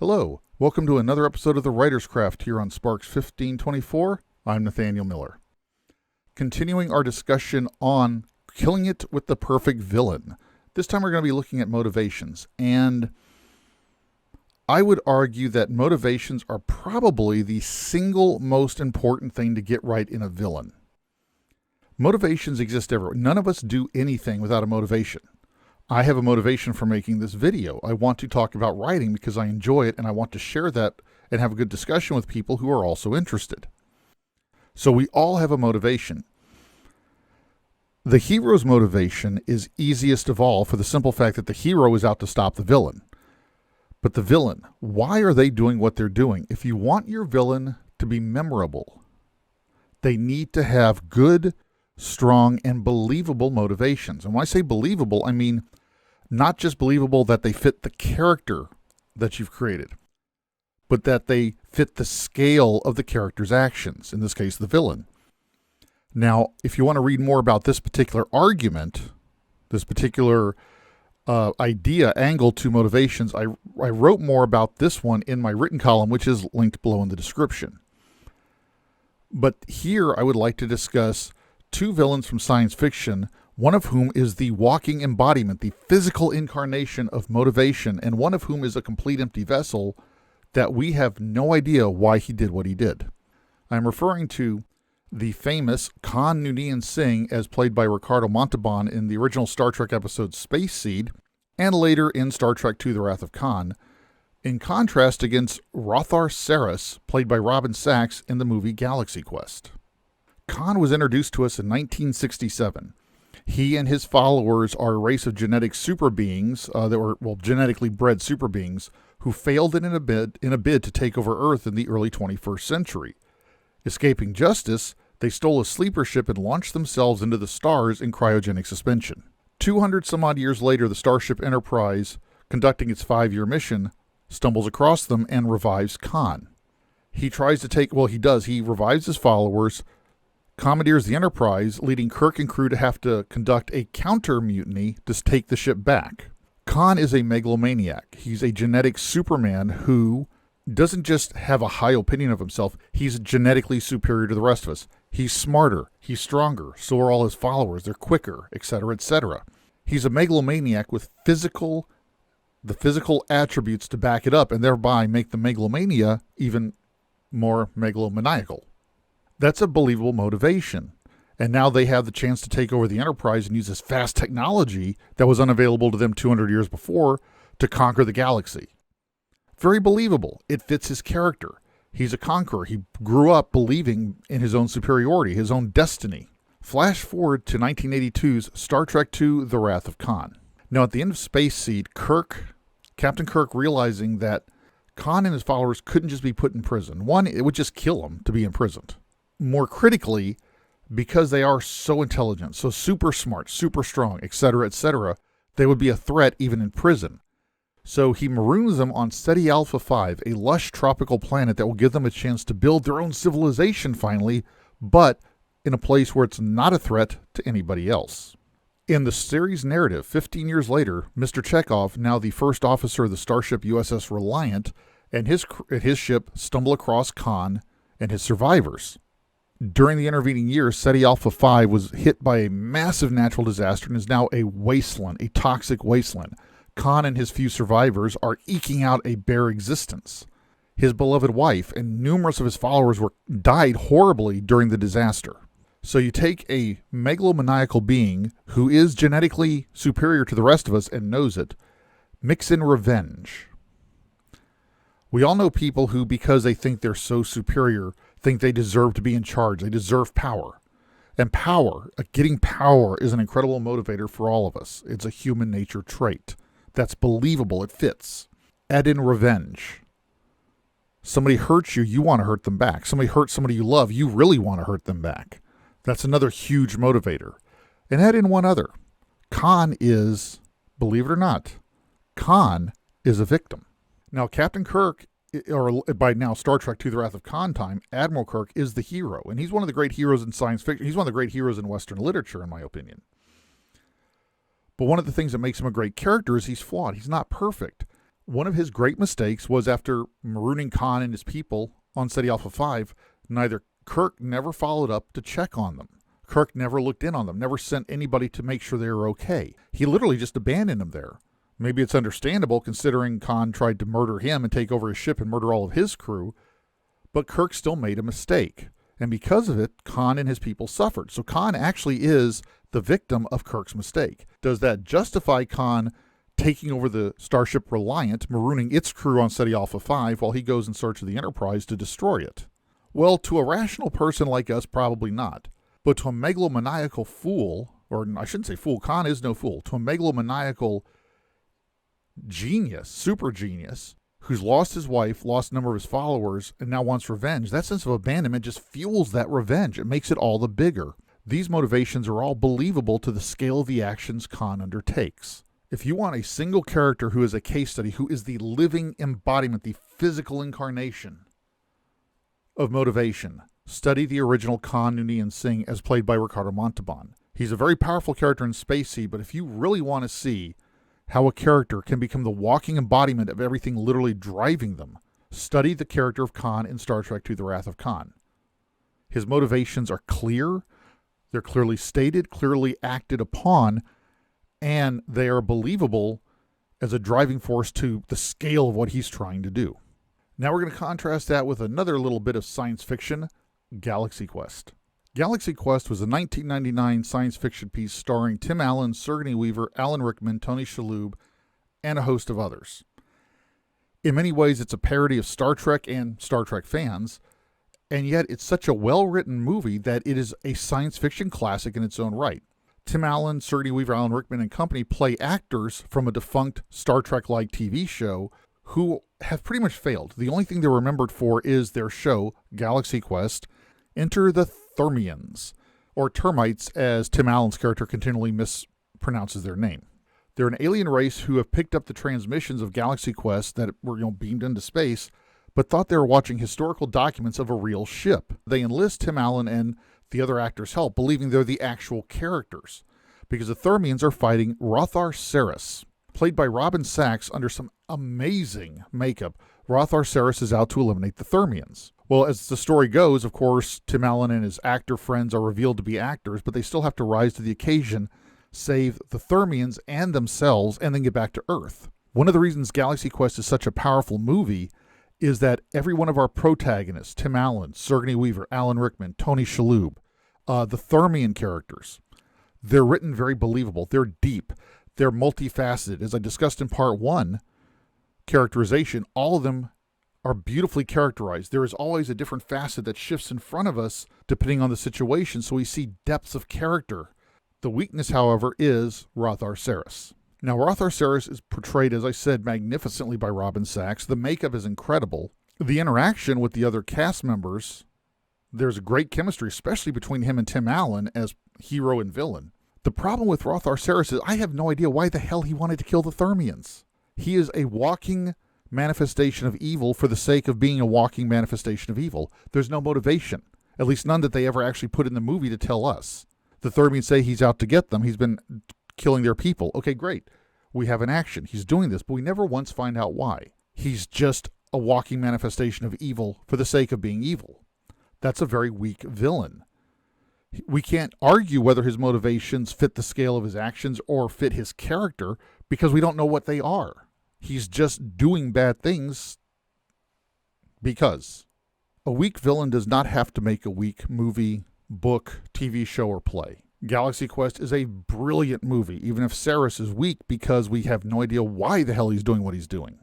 Hello, welcome to another episode of The Writer's Craft here on Sparks 1524. I'm Nathaniel Miller. Continuing our discussion on killing it with the perfect villain. This time we're going to be looking at motivations, and I would argue that motivations are probably the single most important thing to get right in a villain. Motivations exist everywhere. None of us do anything without a motivation. I have a motivation for making this video. I want to talk about writing because I enjoy it and I want to share that and have a good discussion with people who are also interested. So we all have a motivation. The hero's motivation is easiest of all for the simple fact that the hero is out to stop the villain. But the villain, why are they doing what they're doing? If you want your villain to be memorable, they need to have good, strong, and believable motivations. And when I say believable, I mean not just believable that they fit the character that you've created, but that they fit the scale of the character's actions, in this case, the villain. Now, if you want to read more about this particular argument, this particular angle to motivations, I wrote more about this one in my written column, which is linked below in the description. But here I would like to discuss two villains from science fiction, one of whom is the walking embodiment, the physical incarnation of motivation, and one of whom is a complete empty vessel that we have no idea why he did what he did. I'm referring to the famous Khan Noonien Singh, as played by Ricardo Montalban in the original Star Trek episode Space Seed, and later in Star Trek II: The Wrath of Khan, in contrast against Rothar Sarris, played by Robin Sachs in the movie Galaxy Quest. Khan was introduced to us in 1967. He and his followers are a race of genetic super beings genetically bred super beings who failed in a bid to take over Earth in the early 21st century. Escaping justice, they stole a sleeper ship and launched themselves into the stars in cryogenic suspension. 200 some odd years later, the Starship Enterprise, conducting its 5-year mission, stumbles across them and revives Khan. He revives his followers, commandeers the Enterprise, leading Kirk and crew to have to conduct a counter-mutiny to take the ship back. Khan is a megalomaniac. He's a genetic Superman who doesn't just have a high opinion of himself, he's genetically superior to the rest of us. He's smarter, he's stronger, so are all his followers, they're quicker, etc., etc. He's a megalomaniac with the physical attributes to back it up and thereby make the megalomania even more megalomaniacal. That's a believable motivation. And now they have the chance to take over the Enterprise and use this fast technology that was unavailable to them 200 years before to conquer the galaxy. Very believable. It fits his character. He's a conqueror. He grew up believing in his own superiority, his own destiny. Flash forward to 1982's Star Trek II: The Wrath of Khan. Now, at the end of Space Seed, Captain Kirk, realizing that Khan and his followers couldn't just be put in prison. One, it would just kill them to be imprisoned. More critically, because they are so intelligent, so super smart, super strong, etc., they would be a threat even in prison. So he maroons them on Ceti Alpha 5, a lush tropical planet that will give them a chance to build their own civilization finally, but in a place where it's not a threat to anybody else. In the series narrative, 15 years later, Mr. Chekhov, now the first officer of the starship USS Reliant, and his ship stumble across Khan and his survivors. During the intervening years, Ceti Alpha 5 was hit by a massive natural disaster and is now a wasteland, a toxic wasteland. Khan and his few survivors are eking out a bare existence. His beloved wife and numerous of his followers died horribly during the disaster. So you take a megalomaniacal being who is genetically superior to the rest of us and knows it, mix in revenge. We all know people who, because they think they're so superior, think they deserve to be in charge. They deserve power. And getting power is an incredible motivator for all of us. It's a human nature trait. That's believable. It fits. Add in revenge. Somebody hurts you, you want to hurt them back. Somebody hurts somebody you love, you really want to hurt them back. That's another huge motivator. And add in one other. Khan is, believe it or not, Khan is a victim. Now, Captain Kirk, or by now Star Trek II: The Wrath of Khan time, Admiral Kirk is the hero. And he's one of the great heroes in science fiction. He's one of the great heroes in Western literature, in my opinion. But one of the things that makes him a great character is he's flawed. He's not perfect. One of his great mistakes was after marooning Khan and his people on Ceti Alpha 5, Kirk never followed up to check on them. Kirk never looked in on them, never sent anybody to make sure they were okay. He literally just abandoned them there. Maybe it's understandable considering Khan tried to murder him and take over his ship and murder all of his crew, but Kirk still made a mistake. And because of it, Khan and his people suffered. So Khan actually is the victim of Kirk's mistake. Does that justify Khan taking over the Starship Reliant, marooning its crew on Ceti Alpha 5 while he goes in search of the Enterprise to destroy it? Well, to a rational person like us, probably not. But to a megalomaniacal fool, or I shouldn't say fool, Khan is no fool, to a megalomaniacal genius, super genius, who's lost his wife, lost a number of his followers, and now wants revenge, that sense of abandonment just fuels that revenge. It makes it all the bigger. These motivations are all believable to the scale of the actions Khan undertakes. If you want a single character who is a case study, who is the living embodiment, the physical incarnation of motivation, study the original Khan Noonien Singh as played by Ricardo Montalban. He's a very powerful character in Spacey, but if you really want to see how a character can become the walking embodiment of everything literally driving them, study the character of Khan in Star Trek II: The Wrath of Khan. His motivations are clear, they're clearly stated, clearly acted upon, and they are believable as a driving force to the scale of what he's trying to do. Now we're going to contrast that with another little bit of science fiction, Galaxy Quest. Galaxy Quest was a 1999 science fiction piece starring Tim Allen, Sigourney Weaver, Alan Rickman, Tony Shalhoub, and a host of others. In many ways, it's a parody of Star Trek and Star Trek fans, and yet it's such a well-written movie that it is a science fiction classic in its own right. Tim Allen, Sigourney Weaver, Alan Rickman, and company play actors from a defunct Star Trek-like TV show who have pretty much failed. The only thing they're remembered for is their show, Galaxy Quest. Enter the Thermians, or termites as Tim Allen's character continually mispronounces their name. They're an alien race who have picked up the transmissions of Galaxy Quest that were beamed into space, but thought they were watching historical documents of a real ship. They enlist Tim Allen and the other actors' help, believing they're the actual characters, because the Thermians are fighting Rothar Sarris. Played by Robin Sachs under some amazing makeup, Rothar Sarris is out to eliminate the Thermians. Well, as the story goes, of course, Tim Allen and his actor friends are revealed to be actors, but they still have to rise to the occasion, save the Thermians and themselves, and then get back to Earth. One of the reasons Galaxy Quest is such a powerful movie is that every one of our protagonists, Tim Allen, Sigourney Weaver, Alan Rickman, Tony Shalhoub, the Thermian characters, they're written very believable. They're deep. They're multifaceted. As I discussed in part 1, characterization, all of them are beautifully characterized. There is always a different facet that shifts in front of us depending on the situation, so we see depths of character. The weakness, however, is Rothar Sarris. Now, Rothar Sarris is portrayed, as I said, magnificently by Robin Sachs. The makeup is incredible. The interaction with the other cast members, there's a great chemistry, especially between him and Tim Allen as hero and villain. The problem with Rothar Sarris is I have no idea why the hell he wanted to kill the Thermians. He is a walking manifestation of evil for the sake of being a walking manifestation of evil. There's no motivation, at least none that they ever actually put in the movie to tell us. The Thermians say he's out to get them. He's been killing their people. Okay, great. We have an action. He's doing this, but we never once find out why. He's just a walking manifestation of evil for the sake of being evil. That's a very weak villain. We can't argue whether his motivations fit the scale of his actions or fit his character because we don't know what they are. He's just doing bad things because. A weak villain does not have to make a weak movie, book, TV show, or play. Galaxy Quest is a brilliant movie, even if Sarris is weak because we have no idea why the hell he's doing what he's doing.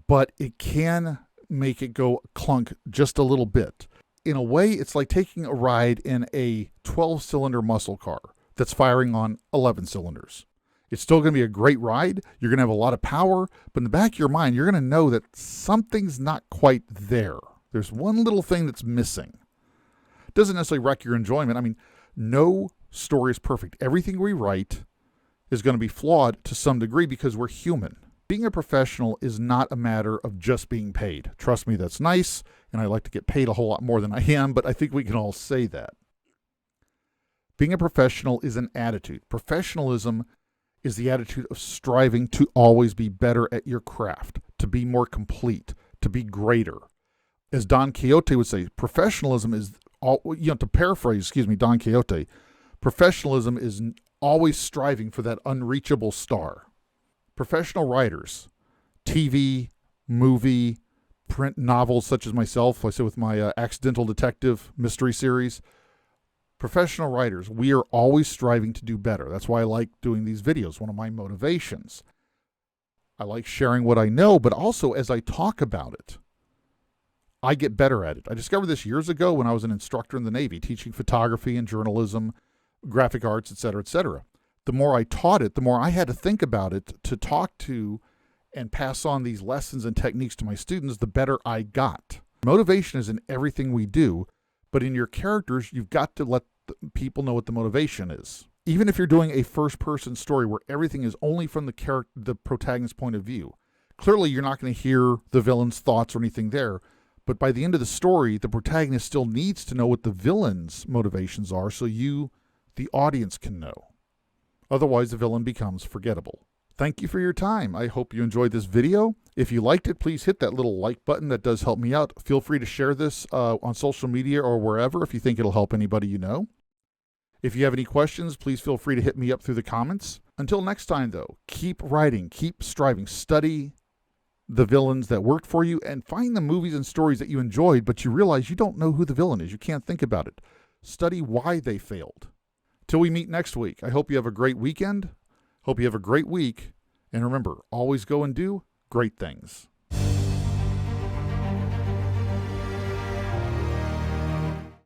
But it can make it go clunk just a little bit. In a way, it's like taking a ride in a 12-cylinder muscle car that's firing on 11 cylinders. It's still going to be a great ride. You're going to have a lot of power, but in the back of your mind, you're going to know that something's not quite there. There's one little thing that's missing. It doesn't necessarily wreck your enjoyment. I mean, no story is perfect. Everything we write is going to be flawed to some degree because we're human. Being a professional is not a matter of just being paid. Trust me, that's nice, and I like to get paid a whole lot more than I am, but I think we can all say that. Being a professional is an attitude. Professionalism is the attitude of striving to always be better at your craft, to to be more complete, to be greater. As Don Quixote would say, professionalism is to paraphrase, Don Quixote, professionalism is always striving for that unreachable star. Professional writers, TV, movie, print novels such as myself, I say with my Accidental Detective mystery series, professional writers, we are always striving to do better. That's why I like doing these videos, one of my motivations. I like sharing what I know, but also as I talk about it, I get better at it. I discovered this years ago when I was an instructor in the Navy, teaching photography and journalism, graphic arts, etc., etc. The more I taught it, the more I had to think about it to talk to and pass on these lessons and techniques to my students, the better I got. Motivation is in everything we do, but in your characters, you've got to let people know what the motivation is. Even if you're doing a first-person story where everything is only from the protagonist's point of view, clearly you're not going to hear the villain's thoughts or anything there, but by the end of the story, the protagonist still needs to know what the villain's motivations are so you, the audience, can know. Otherwise, the villain becomes forgettable. Thank you for your time. I hope you enjoyed this video. If you liked it, please hit that little like button. That does help me out. Feel free to share this on social media or wherever if you think it'll help anybody you know. If you have any questions, please feel free to hit me up through the comments. Until next time, though, keep writing, keep striving, study the villains that worked for you, and find the movies and stories that you enjoyed, but you realize you don't know who the villain is. You can't think about it. Study why they failed. Till we meet next week, I hope you have a great weekend. Hope you have a great week. And remember, always go and do great things.